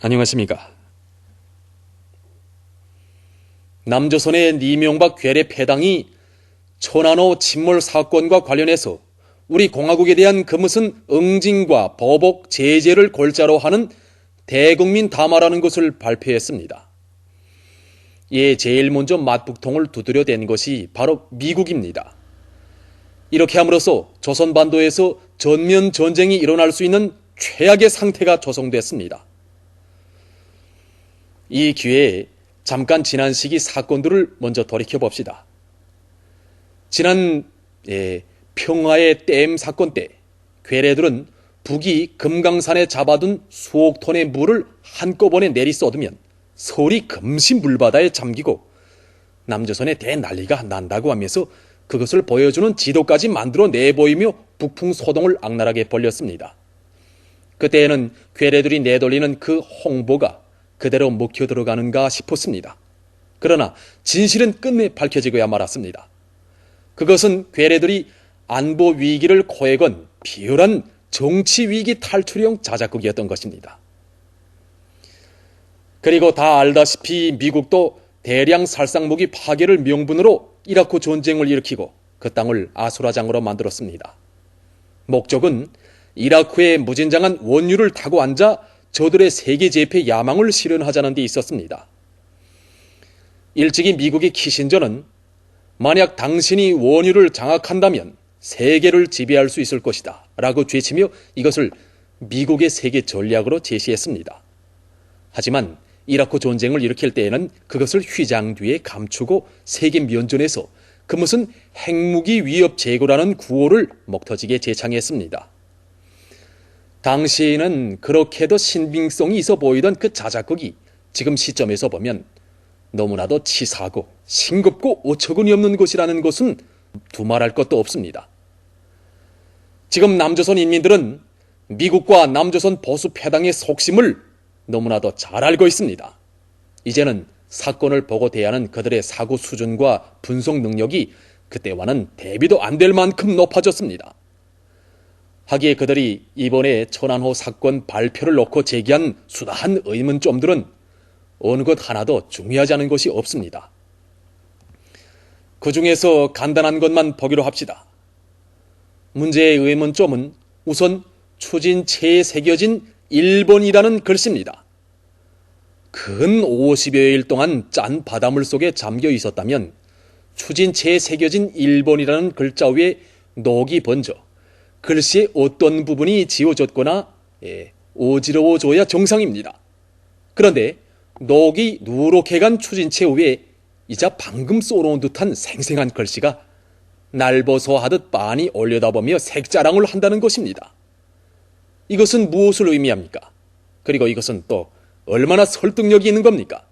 안녕하십니까. 남조선의 이명박 괴뢰 패당이 천안호 침몰 사건과 관련해서 우리 공화국에 대한 그 무슨 응징과 보복, 제재를 골자로 하는 대국민 담화라는 것을 발표했습니다. 이에 제일 먼저 맞북통을 두드려댄 것이 바로 미국입니다. 이렇게 함으로써 조선반도에서 전면 전쟁이 일어날 수 있는 최악의 상태가 조성됐습니다. 이 기회에 잠깐 지난 시기 사건들을 먼저 돌이켜봅시다. 지난 평화의 댐 사건 때 괴뢰들은 북이 금강산에 잡아둔 수억 톤의 물을 한꺼번에 내리쏟으면 서울이 금시 물바다에 잠기고 남조선에 대난리가 난다고 하면서 그것을 보여주는 지도까지 만들어 내보이며 북풍소동을 악랄하게 벌였습니다. 그때에는 괴뢰들이 내돌리는 그 홍보가 그대로 먹혀 들어가는가 싶었습니다. 그러나 진실은 끝내 밝혀지고야 말았습니다. 그것은 괴뢰들이 안보 위기를 코에 건 비열한 정치 위기 탈출형 자작극이었던 것입니다. 그리고 다 알다시피 미국도 대량 살상무기 파괴를 명분으로 이라크 전쟁을 일으키고 그 땅을 아수라장으로 만들었습니다. 목적은 이라크의 무진장한 원유를 타고 앉아 저들의 세계 제패 야망을 실현하자는 데 있었습니다. 일찍이 미국의 키신저는 만약 당신이 원유를 장악한다면 세계를 지배할 수 있을 것이다 라고 죄치며 이것을 미국의 세계 전략으로 제시했습니다. 하지만 이라크 전쟁을 일으킬 때에는 그것을 휘장 뒤에 감추고 세계 면전에서 그 무슨 핵무기 위협 제거라는 구호를 먹터지게 재창했습니다. 당시에는 그렇게도 신빙성이 있어 보이던 그 자작극이 지금 시점에서 보면 너무나도 치사하고 싱겁고 어처구니 없는 것이라는 것은 두말할 것도 없습니다. 지금 남조선 인민들은 미국과 남조선 보수 패당의 속심을 너무나도 잘 알고 있습니다. 이제는 사건을 보고 대하는 그들의 사고 수준과 분석 능력이 그때와는 대비도 안 될 만큼 높아졌습니다. 하기에 그들이 이번에 천안호 사건 발표를 놓고 제기한 수다한 의문점들은 어느 것 하나도 중요하지 않은 것이 없습니다. 그 중에서 간단한 것만 보기로 합시다. 문제의 의문점은 우선 추진체에 새겨진 1번이라는 글씨입니다. 근 50여일 동안 짠 바닷물 속에 잠겨 있었다면 추진체에 새겨진 1번이라는 글자 위에 녹이 번져 글씨의 어떤 부분이 지워졌거나 어지러워져야 정상입니다. 그런데 녹이 누렇게 간 추진체 위에 이자 방금 쏘놓은 듯한 생생한 글씨가 날버서 하듯 빤히 올려다보며 색자랑을 한다는 것입니다. 이것은 무엇을 의미합니까? 그리고 이것은 또 얼마나 설득력이 있는 겁니까?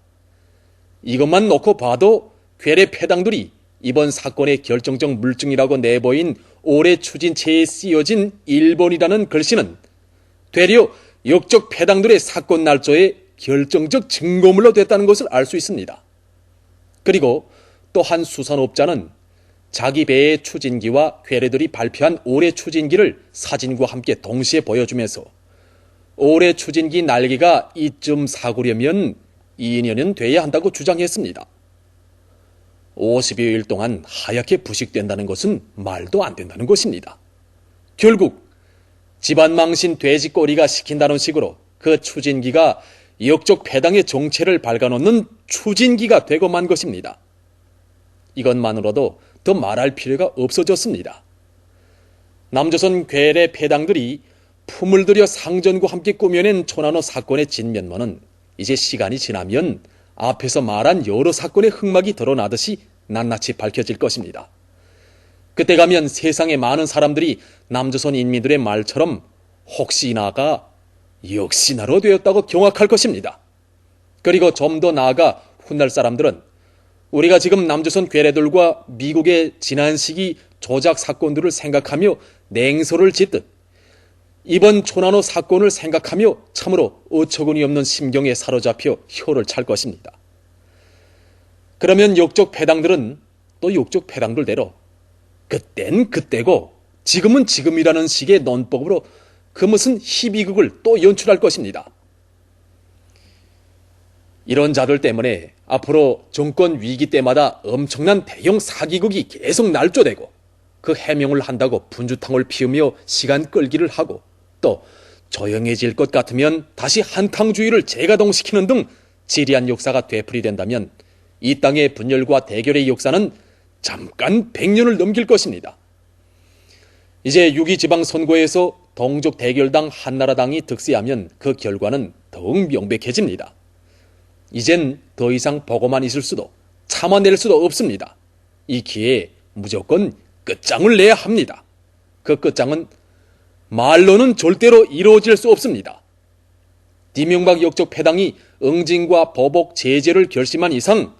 이것만 놓고 봐도 괴뢰 패당들이 이번 사건의 결정적 물증이라고 내보인 올해 추진체에 쓰여진 1번이라는 글씨는 되려 역적 패당들의 사건 날짜의 결정적 증거물로 됐다는 것을 알 수 있습니다. 그리고 또 한 수산업자는 자기 배의 추진기와 괴뢰들이 발표한 올해 추진기를 사진과 함께 동시에 보여주면서 올해 추진기 날개가 이쯤 사구려면 2년은 돼야 한다고 주장했습니다. 50여일 동안 하얗게 부식된다는 것은 말도 안 된다는 것입니다. 결국 집안 망신 돼지꼬리가 시킨다는 식으로 그 추진기가 역적 패당의 정체를 밝아놓는 추진기가 되고 만 것입니다. 이것만으로도 더 말할 필요가 없어졌습니다. 남조선 괴뢰 패당들이 품을 들여 상전과 함께 꾸며낸 천안호 사건의 진면모는 이제 시간이 지나면 앞에서 말한 여러 사건의 흑막이 드러나듯이 낱낱이 밝혀질 것입니다. 그때 가면 세상의 많은 사람들이 남조선 인민들의 말처럼 혹시나가 역시나로 되었다고 경악할 것입니다. 그리고 좀 더 나아가 훗날 사람들은 우리가 지금 남조선 괴뢰들과 미국의 지난 시기 조작 사건들을 생각하며 냉소를 짓듯 이번 천안호 사건을 생각하며 참으로 어처구니 없는 심경에 사로잡혀 혀를 찰 것입니다. 그러면 역적 패당들은 또 역적 패당들대로 그땐 그때고 지금은 지금이라는 식의 논법으로 그 무슨 희비극을 또 연출할 것입니다. 이런 자들 때문에 앞으로 정권 위기 때마다 엄청난 대형 사기극이 계속 날조되고 그 해명을 한다고 분주탕을 피우며 시간 끌기를 하고 또 조용해질 것 같으면 다시 한탕주의를 재가동시키는 등 지리한 역사가 되풀이된다면 이 땅의 분열과 대결의 역사는 잠깐 100년을 넘길 것입니다. 이제 6.2 지방선거에서 동족 대결당 한나라당이 득세하면 그 결과는 더욱 명백해집니다. 이젠 더 이상 보고만 있을 수도 참아낼 수도 없습니다. 이 기회에 무조건 끝장을 내야 합니다. 그 끝장은 말로는 절대로 이루어질 수 없습니다. 이명박 역적 패당이 응징과 보복 제재를 결심한 이상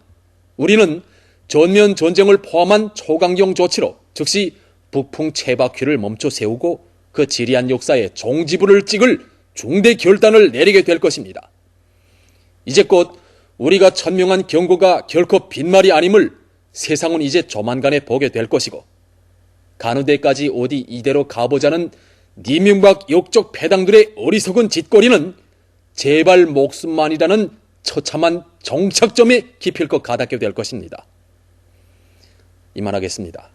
우리는 전면 전쟁을 포함한 초강경 조치로 즉시 북풍 채바퀴를 멈춰 세우고 그 지리한 역사에 종지부를 찍을 중대 결단을 내리게 될 것입니다. 이제 곧 우리가 천명한 경고가 결코 빈말이 아님을 세상은 이제 조만간에 보게 될 것이고 가는 데까지 어디 이대로 가보자는 이명박 역적 패당들의 어리석은 짓거리는 제발 목숨만이라는 처참한 정착점에 깊을 것 가닿게 될 것입니다. 이만하겠습니다.